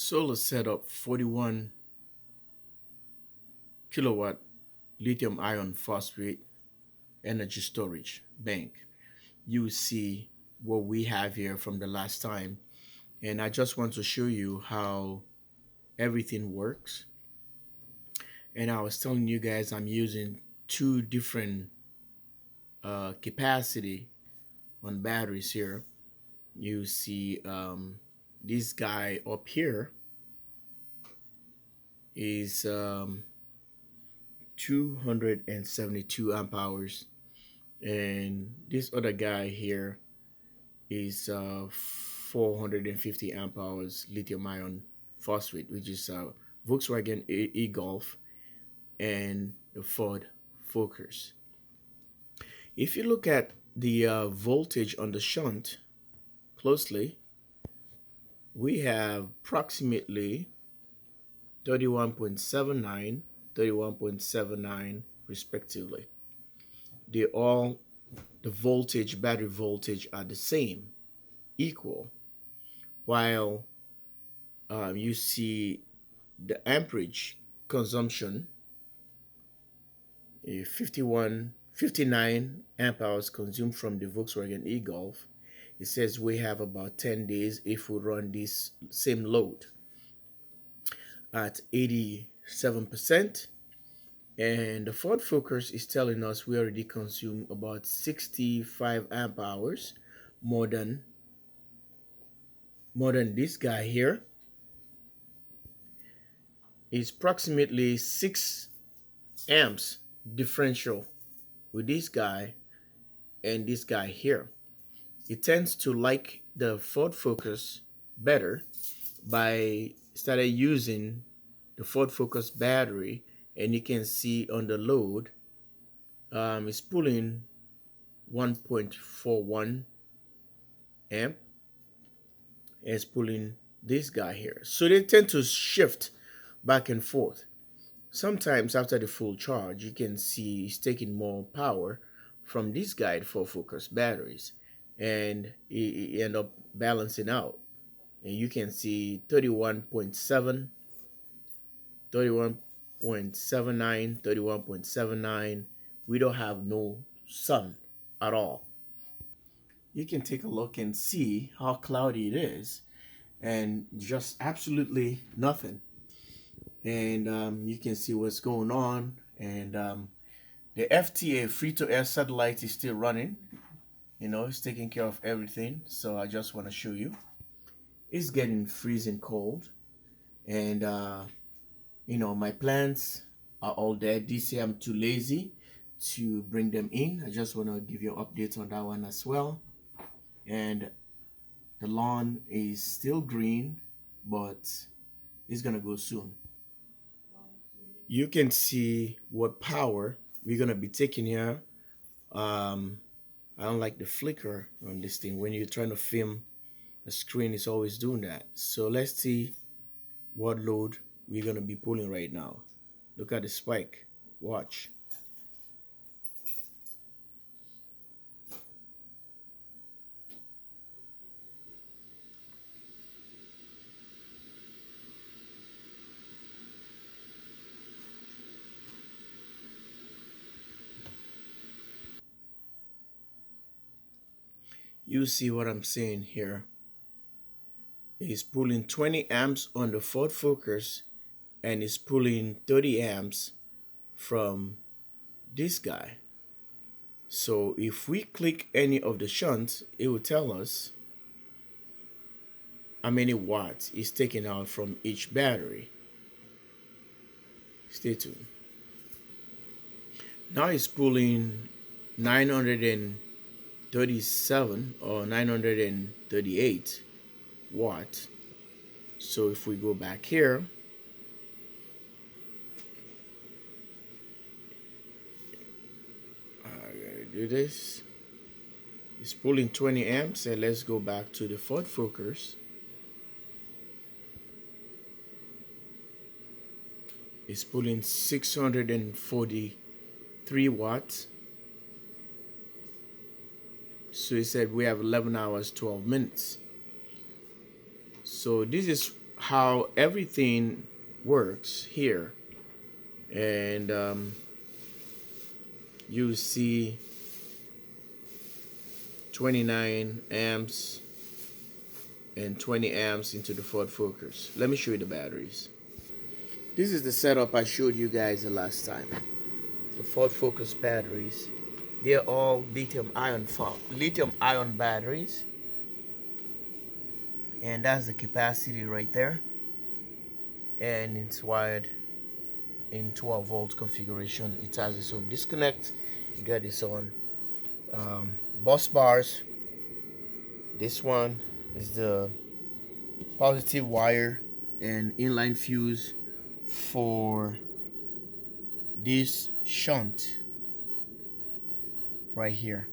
solar setup 41 kilowatt lithium ion phosphate energy storage bank. You see what we have here from the last time, and I just want to show you how everything works. And I was telling you guys I'm using two different capacity on batteries here. You see this guy up here is 272 amp hours, and this other guy here is 450 amp hours lithium ion phosphate, which is Volkswagen e-Golf and the Ford Focus. If you look at the voltage on the shunt closely, we have approximately 31.79, 31.79 respectively. The battery voltage are the same, equal, while you see the amperage consumption, 59 amp hours consumed from the Volkswagen e-Golf. It says we have about 10 days if we run this same load at 87%. And the Ford Focus is telling us we already consume about 65 amp hours more than this guy here. It's approximately 6 amps differential with this guy and this guy here. It tends to like the Ford Focus better by started using the Ford Focus battery, and you can see on the load it's pulling 1.41 amp. It's pulling this guy here, so they tend to shift back and forth. Sometimes after the full charge, you can see it's taking more power from this guy for Focus batteries, and it end up balancing out. And you can see 31.7, 31.79, 31.79. We don't have no sun at all. You can take a look and see how cloudy it is, and just absolutely nothing. And you can see what's going on. And the FTA, free to air satellite, is still running. You know, it's taking care of everything. So I just want to show you. It's getting freezing cold, and you know, my plants are all dead. This year I'm too lazy to bring them in. I just want to give you an update on that one as well. And the lawn is still green, but it's gonna go soon. You can see what power we're gonna be taking here. I don't like the flicker on this thing. When you're trying to film the screen, it's always doing that. So let's see what load we're gonna be pulling right now. Look at the spike. Watch. You see what I'm saying here. It's pulling 20 amps on the Ford Focus, and it's pulling 30 amps from this guy. So if we click any of the shunts, it will tell us how many watts is taken out from each battery. Stay tuned. Now it's pulling 937 or 938 watts. So if we go back here, do this. It's pulling 20 amps, and let's go back to the Ford Focus. It's pulling 643 watts. So it said we have 11 hours 12 minutes. So this is how everything works here. And you see 29 amps and 20 amps into the Ford Focus. Let me show you the batteries. This is the setup I showed you guys the last time. The Ford Focus batteries, they're all lithium-ion batteries, and that's the capacity right there, and it's wired in 12 volt configuration. It has its own disconnect. You got its own bus bars. This one is the positive wire and inline fuse for this shunt right here.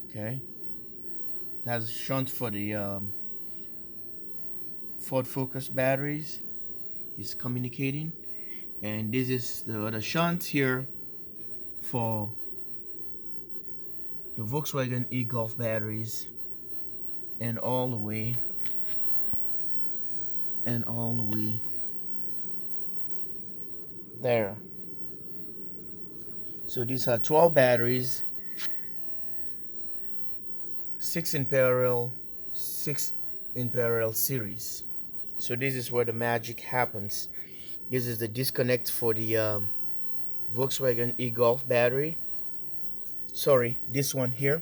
Okay, that's shunt for the Ford Focus batteries. Is communicating, and this is the other shunt here for the Volkswagen e-Golf batteries, and all the way there. So these are 12 batteries, 6 in parallel series. So this is where the magic happens. This is the disconnect for the Volkswagen e-Golf battery. Sorry, this one here.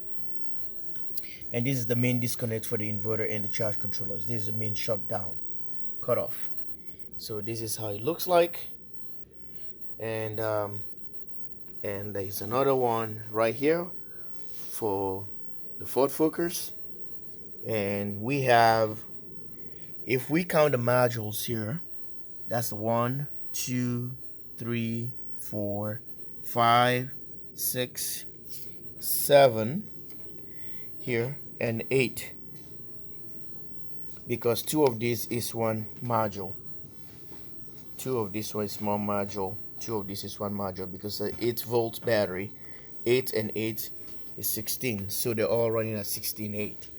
And this is the main disconnect for the inverter and the charge controllers. This is the main shutdown, cut off. So this is how it looks like. And there's another one right here for the Ford Focus. And we have, if we count the modules here, that's 1, 2, 3, 4, 5, 6, 7 here, and 8, because 2 of these is one module. 2 of this one is one module. 2 of this is one module, because the 8 volt battery, 8 and 8 is 16, so they're all running at 16.8.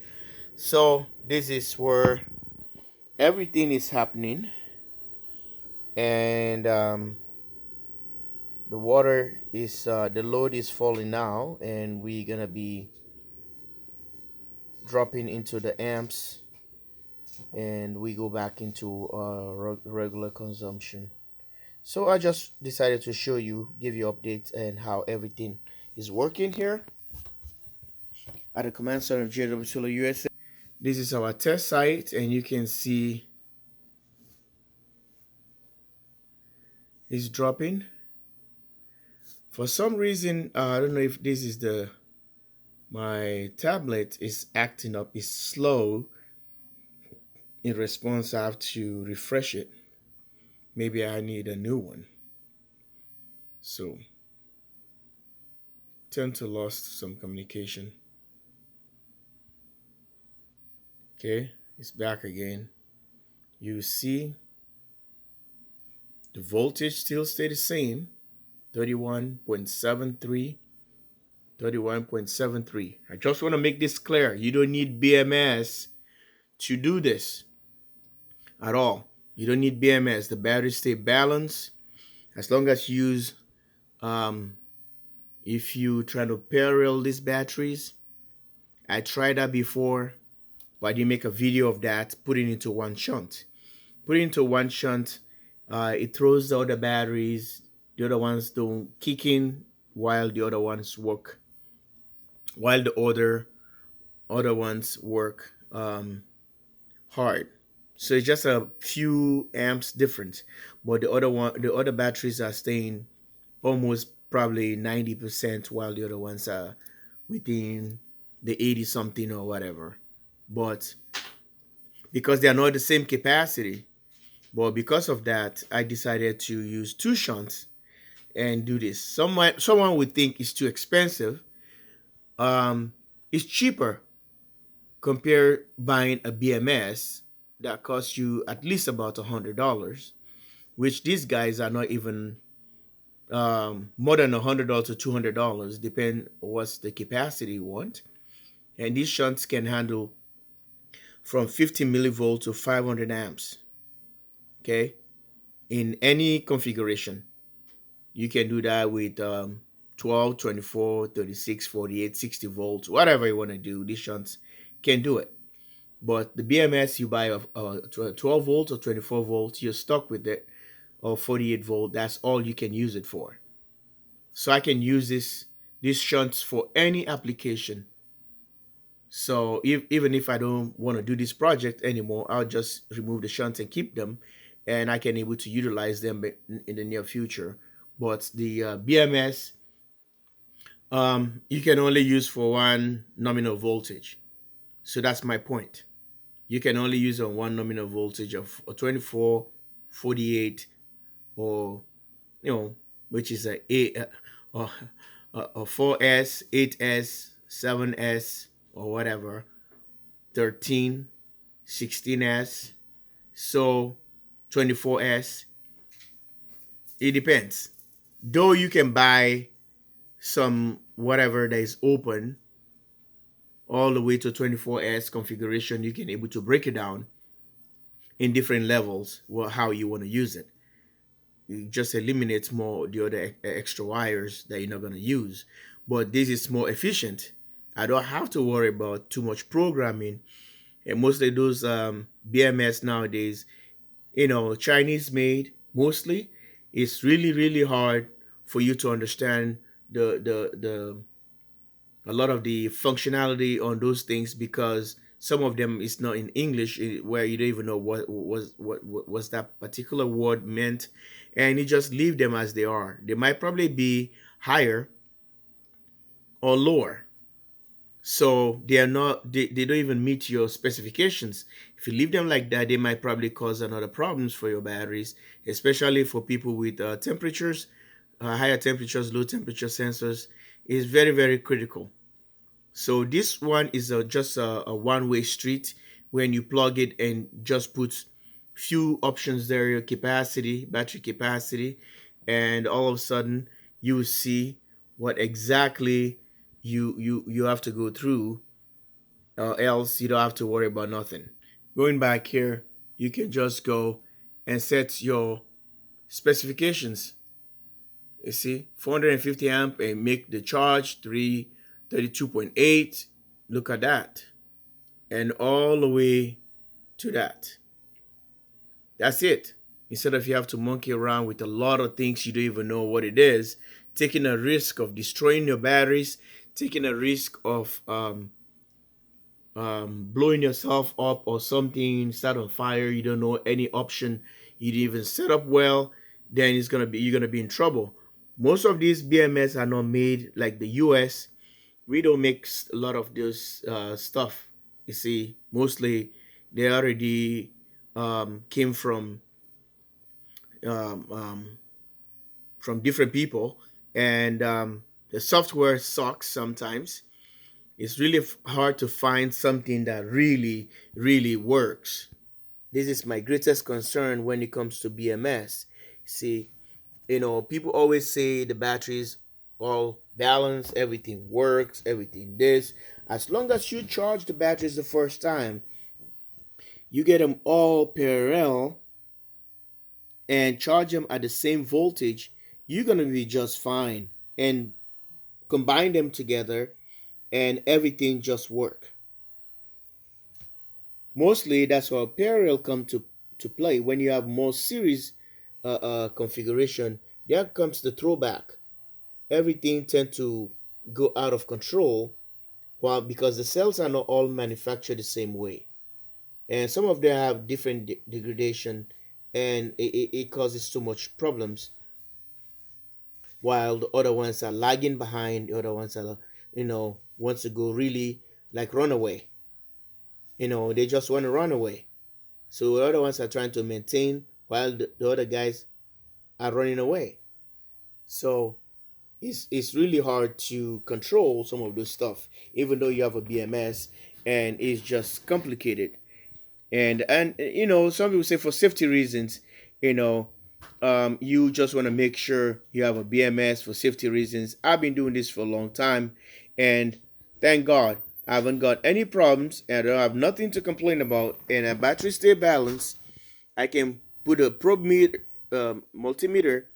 So this is where everything is happening, and the water is the load is falling now, and we're gonna be dropping into the amps, and we go back into regular consumption. So I just decided to show you, give you updates and how everything is working here at the command center of JW Solar USA. This is our test site, and you can see it's dropping. For some reason, I don't know if this is my tablet is acting up, it's slow. In response, I have to refresh it. Maybe I need a new one. So, tend to lost some communication. Okay, it's back again. You see the voltage still stay the same, 31.73, 31.73. I just want to make this clear. You don't need BMS to do this at all. You don't need BMS. The batteries stay balanced as long as you use if you try to parallel these batteries. I tried that before, but I didn't make a video of that. Put it into one shunt. Put it into one shunt. It throws the other batteries. The other ones don't kick in while the other ones work. While the other ones work hard. So it's just a few amps difference, but the other batteries are staying almost probably 90%, while the other ones are within the 80 something or whatever. But because they are not the same capacity, but because of that, I decided to use 2 shunts and do this. Someone would think it's too expensive. It's cheaper compared buying a BMS that costs you at least about $100, which these guys are not even more than $100 to $200, depend what's the capacity you want. And these shunts can handle from 50 millivolts to 500 amps. Okay, in any configuration. You can do that with 12, 24, 36, 48, 60 volts, whatever you want to do. These shunts can do it. But the BMS, you buy a 12 volts or 24 volts, you're stuck with it, or 48 volt. That's all you can use it for. So I can use these shunts for any application. So even if I don't want to do this project anymore, I'll just remove the shunts and keep them, and I can able to utilize them in the near future. But the BMS, you can only use for one nominal voltage. So that's my point. You can only use on one nominal voltage of a 24, 48, or which is a 4S, 8S, 7S, or whatever, 13, 16S, so 24S. It depends. Though you can buy some whatever that is open all the way to 24S configuration, you can able to break it down in different levels, how you want to use it. It just eliminates more the other extra wires that you're not going to use. But this is more efficient. I don't have to worry about too much programming. And mostly those BMS nowadays, Chinese made mostly. It's really hard for you to understand the a lot of the functionality on those things, because some of them is not in English, where you don't even know what was that particular word meant, and you just leave them as they are. They might probably be higher or lower, so they are not. They don't even meet your specifications. If you leave them like that, they might probably cause another problems for your batteries, especially for people with temperatures, higher temperatures, low temperature sensors. Is very critical. So this one is just a one-way street. When you plug it and just put few options there, your capacity, battery capacity, and all of a sudden you will see what exactly you have to go through, else you don't have to worry about nothing. Going back here, you can just go and set your specifications. You see, 450 amp and make the charge 32.8. Look at that. And all the way to that. That's it. Instead of you have to monkey around with a lot of things you don't even know what it is, taking a risk of destroying your batteries, taking a risk of blowing yourself up or something, start on fire, you don't know any option, you didn't even set up well, then you're gonna be in trouble. Most of these BMS are not made like the US. We don't make a lot of this stuff. You see, mostly they already came um, from different people, and the software sucks sometimes. It's really hard to find something that really works. This is my greatest concern when it comes to BMS. See, people always say the batteries all balanced, everything works, everything this. As long as you charge the batteries the first time, you get them all parallel and charge them at the same voltage, you're gonna be just fine. And combine them together and everything just work. Mostly that's how parallel come to play. When you have more series configuration, there comes the throwback. Everything tend to go out of control, while because the cells are not all manufactured the same way, and some of them have different degradation, and it causes too much problems, while the other ones are lagging behind. The other ones are wants to go really like run away. They just want to run away. So the other ones are trying to maintain while the other guys are running away. So it's really hard to control some of this stuff, even though you have a BMS, and it's just complicated. And some people say for safety reasons, you just want to make sure you have a BMS for safety reasons. I've been doing this for a long time, and thank God I haven't got any problems, and I don't have nothing to complain about, and a battery stay balanced. I can put a probe meter, multimeter,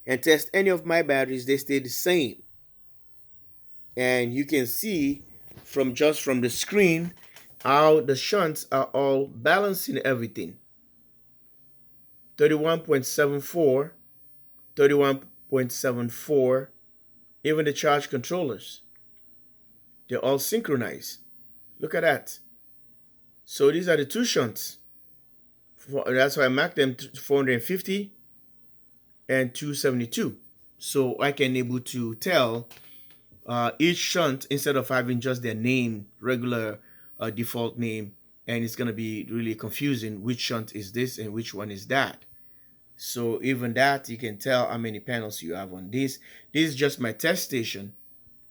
and test any of my batteries. They stay the same, and you can see from the screen how the shunts are all balancing everything. 31.74, 31.74, even the charge controllers, they're all synchronized. Look at that. So these are the two shunts. That's why I marked them 450 and 272. So I can able to tell each shunt instead of having just their name, regular default name, and it's going to be really confusing which shunt is this and which one is that. So even that, you can tell how many panels you have on this. This is just my test station.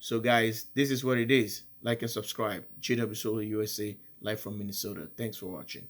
So guys, this is what it is. Like and subscribe. JW Solar USA, live from Minnesota. Thanks for watching.